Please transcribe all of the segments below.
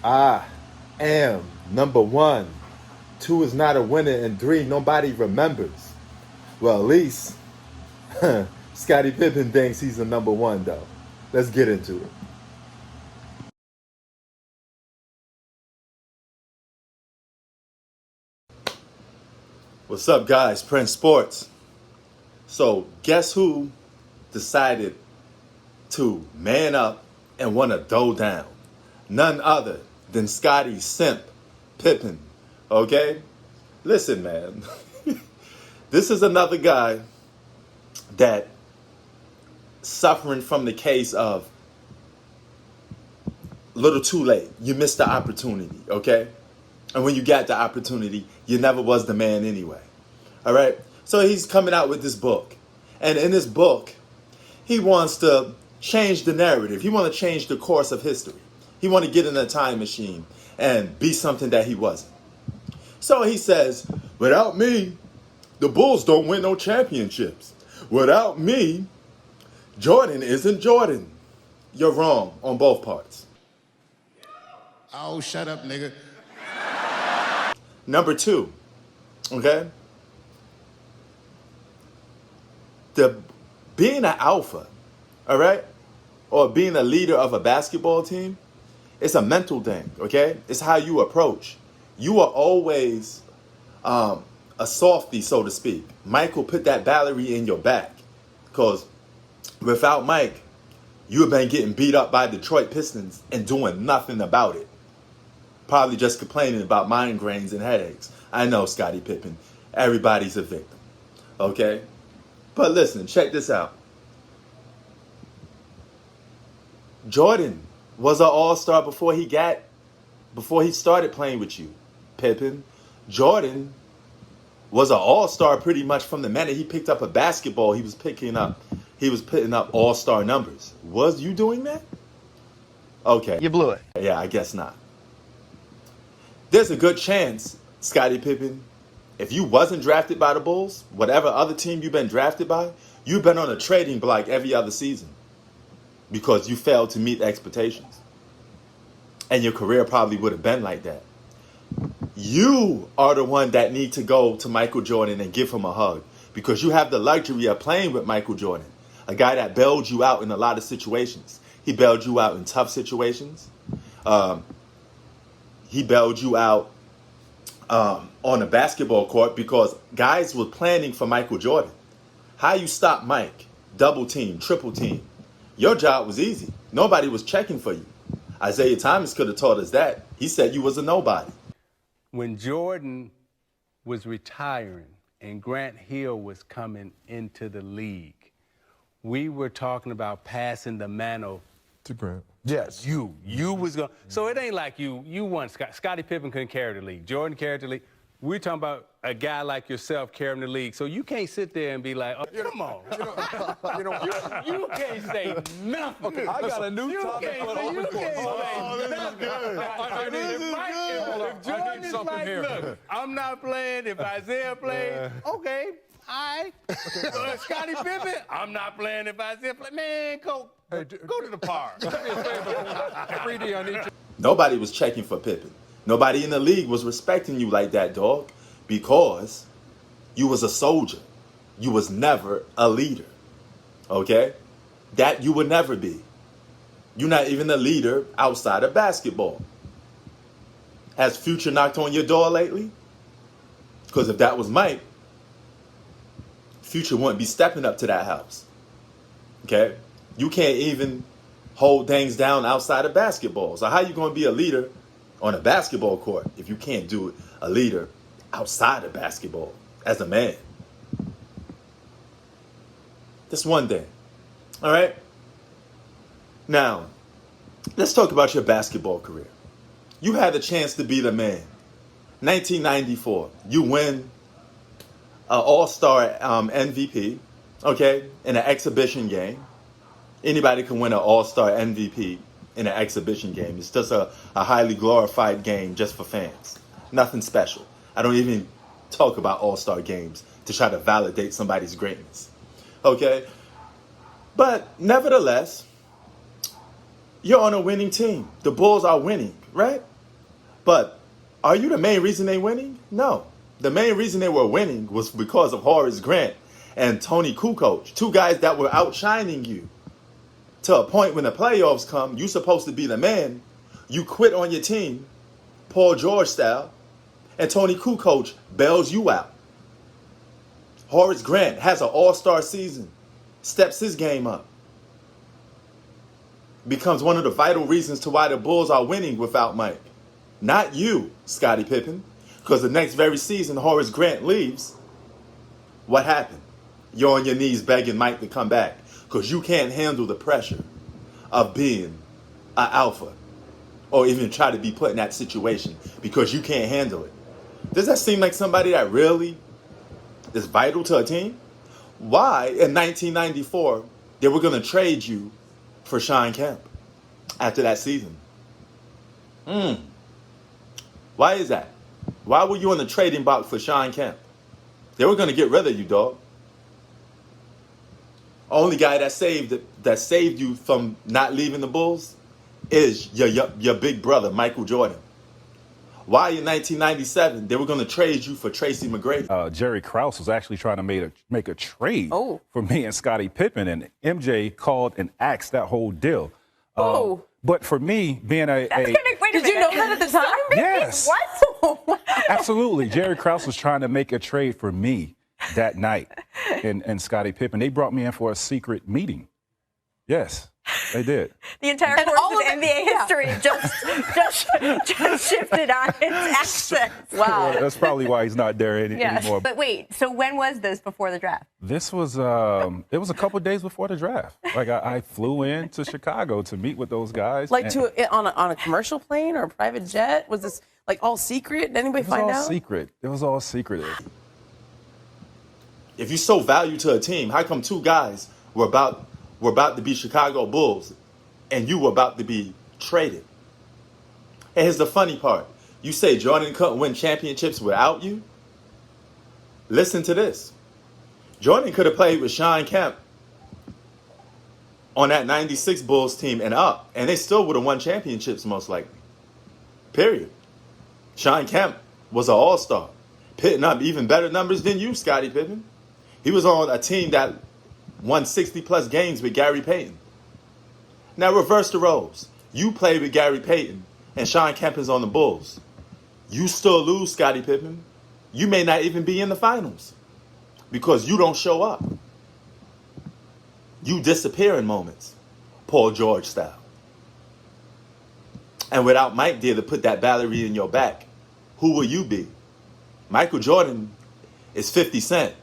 I am number one. Two is not a winner, and three, nobody remembers. Well, at least Scottie Pippen thinks he's the number one, though. Let's get into it. What's up, guys? Prince Sports. So, guess who decided to man up and want to throw down? None other than Scottie Simp Pippen. Okay? Listen, man. This is another guy that suffering from the case of little too late. You missed the opportunity, okay? And when you got the opportunity, you never was the man anyway. All right? So he's coming out with this book. And in this book, he wants to change the narrative. He wants to change the course of history. He wants to get in a time machine and be something that he wasn't. So he says, without me, the Bulls don't win no championships. Without me, Jordan isn't Jordan. You're wrong on both parts. Oh, shut up, nigga. Number two, okay? Being an alpha, all right? Or being a leader of a basketball team, it's a mental thing, okay? It's how you approach. You are always a softie, so to speak. Mike will put that battery in your back. Because without Mike, you have been getting beat up by Detroit Pistons and doing nothing about it. Probably just complaining about migraines and headaches. I know, Scottie Pippen. Everybody's a victim. Okay? But listen, check this out. Jordan was an all-star before he started playing with you, Pippen. Jordan was an all-star pretty much from the minute he picked up a basketball. He was putting up all-star numbers. Was you doing that? Okay. You blew it. Yeah, I guess not. There's a good chance, Scottie Pippen, if you wasn't drafted by the Bulls, whatever other team you've been drafted by, you've been on a trading block every other season because you failed to meet expectations. And your career probably would have been like that. You are the one that need to go to Michael Jordan and give him a hug because you have the luxury of playing with Michael Jordan, a guy that bailed you out in a lot of situations. He bailed you out in tough situations. He bailed you out on a basketball court because guys were planning for Michael Jordan. How you stop Mike? Double team, triple team. Your job was easy. Nobody was checking for you. Isaiah Thomas could have taught us that. He said you was a nobody. When Jordan was retiring and Grant Hill was coming into the league, we were talking about passing the mantle to Grant. Yes. You was going to. So it ain't like you won. Scottie Pippen couldn't carry the league. Jordan carried the league. We're talking about a guy like yourself carrying the league. So you can't sit there and be like, oh, come on. You can't say nothing. Okay, I got a new topic for the open court. If Jordan is like, look, I'm not playing. If Isaiah plays, okay, all right. Scottie Pippen, I'm not playing. If Isaiah plays, man, go to the park. Nobody was checking for Pippen. Nobody in the league was respecting you like that, dog, because you was a soldier. You was never a leader, okay? That you would never be. You're not even a leader outside of basketball. Has Future knocked on your door lately? Because if that was Mike, Future wouldn't be stepping up to that house, okay? You can't even hold things down outside of basketball. So how you going to be a leader on a basketball court if you can't do it, a leader outside of basketball as a man? That's one thing. All right? Now, let's talk about your basketball career. You had the chance to be the man. 1994, you win an all-star MVP, okay, in an exhibition game. Anybody can win an all-star MVP in an exhibition game. It's just a highly glorified game just for fans. Nothing special. I don't even talk about all-star games to try to validate somebody's greatness. Okay? But nevertheless, you're on a winning team. The Bulls are winning, right? But are you the main reason they winning? No. The main reason they were winning was because of Horace Grant and Tony Kukoc, two guys that were outshining you. To a point when the playoffs come, you supposed to be the man. You quit on your team, Paul George style, and Tony Kukoc bails you out. Horace Grant has an all-star season, steps his game up, becomes one of the vital reasons to why the Bulls are winning without Mike. Not you, Scottie Pippen, because the next very season Horace Grant leaves. What happened? You're on your knees begging Mike to come back because you can't handle the pressure of being an alpha or even try to be put in that situation because you can't handle it. Does that seem like somebody that really is vital to a team? Why in 1994 they were going to trade you for Sean Kemp after that season? Why is that? Why were you on the trading block for Sean Kemp? They were going to get rid of you, dog. Only guy that saved you from not leaving the Bulls is your big brother, Michael Jordan. Why in 1997 they were going to trade you for Tracy McGrady? Jerry Krause was actually trying to make a trade for me and Scottie Pippen, and MJ called and axed that whole deal. But for me, being Wait a minute. Did you know that at the time? Yes. What? Absolutely. Jerry Krause was trying to make a trade for me that night and Scottie Pippen. They brought me in for a secret meeting. Yes, they did. The entire course of NBA history just shifted on its axis. Wow. That's probably why he's not there anymore. But wait, so when was this before the draft? This was, it was a couple of days before the draft. Like I flew in to Chicago to meet with those guys. Like on a commercial plane or a private jet? Was this like all secret? Did anybody find out? It was all secret. It was all secretive. If you so value to a team, how come two guys were about to be Chicago Bulls and you were about to be traded? And here's the funny part. You say Jordan couldn't win championships without you? Listen to this. Jordan could have played with Sean Kemp on that 96 Bulls team and up, and they still would have won championships most likely. Period. Sean Kemp was an all-star, pitting up even better numbers than you, Scottie Pippen. He was on a team that won 60-plus games with Gary Payton. Now reverse the roles. You play with Gary Payton and Sean Kemp is on the Bulls. You still lose, Scottie Pippen. You may not even be in the finals because you don't show up. You disappear in moments, Paul George style. And without Mike there to put that battery in your back, who will you be? Michael Jordan is 50 Cent.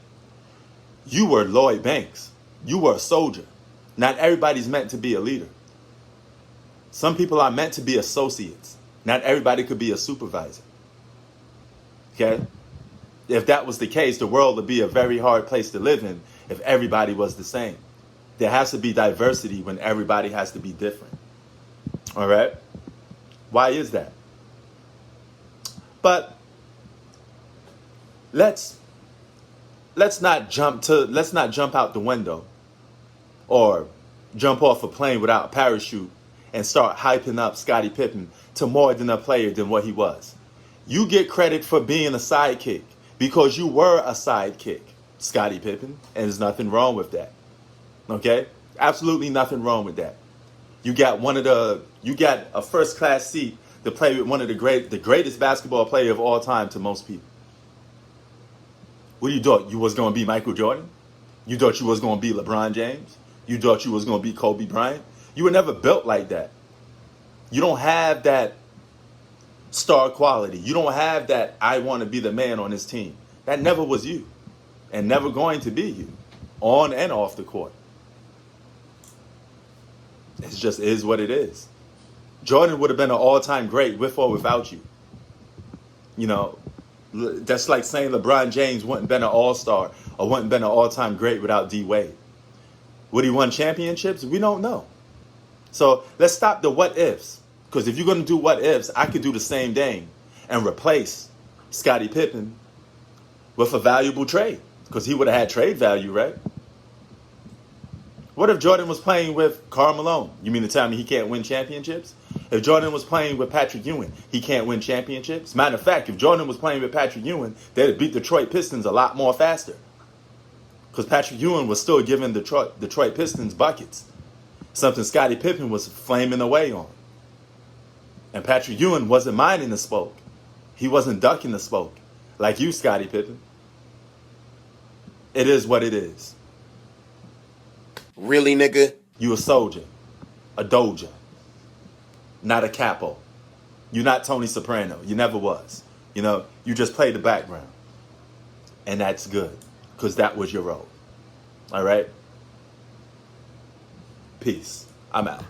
You were Lloyd Banks. You were a soldier. Not everybody's meant to be a leader. Some people are meant to be associates. Not everybody could be a supervisor. Okay? If that was the case, the world would be a very hard place to live in if everybody was the same. There has to be diversity when everybody has to be different. All right? Why is that? But let's not jump out the window or jump off a plane without a parachute and start hyping up Scottie Pippen to more than a player than what he was. You get credit for being a sidekick because you were a sidekick, Scottie Pippen, and there's nothing wrong with that. Okay? Absolutely nothing wrong with that. You got a first-class seat to play with one of the greatest basketball player of all time to most people. What you thought? You was going to be Michael Jordan? You thought you was going to be LeBron James? You thought you was going to be Kobe Bryant? You were never built like that. You don't have that star quality. You don't have that I want to be the man on this team. That never was you and never going to be you on and off the court. It just is what it is. Jordan would have been an all-time great with or without you. You know, that's like saying LeBron James wouldn't have been an all-star or wouldn't have been an all-time great without D-Wade. Would he won championships? We don't know. So let's stop the what-ifs. Because if you're going to do what-ifs, I could do the same thing and replace Scottie Pippen with a valuable trade. Because he would have had trade value, right? What if Jordan was playing with Karl Malone? You mean to tell me he can't win championships? If Jordan was playing with Patrick Ewing, he can't win championships. Matter of fact, if Jordan was playing with Patrick Ewing, they'd have beat Detroit Pistons a lot more faster. Because Patrick Ewing was still giving Detroit Pistons buckets. Something Scottie Pippen was flaming away on. And Patrick Ewing wasn't minding the smoke. He wasn't ducking the smoke. Like you, Scottie Pippen. It is what it is. Really, nigga? You a soldier. A doja. Not a capo. You're not Tony Soprano. You never was. You know, you just played the background. And that's good. Because that was your role. All right? Peace. I'm out.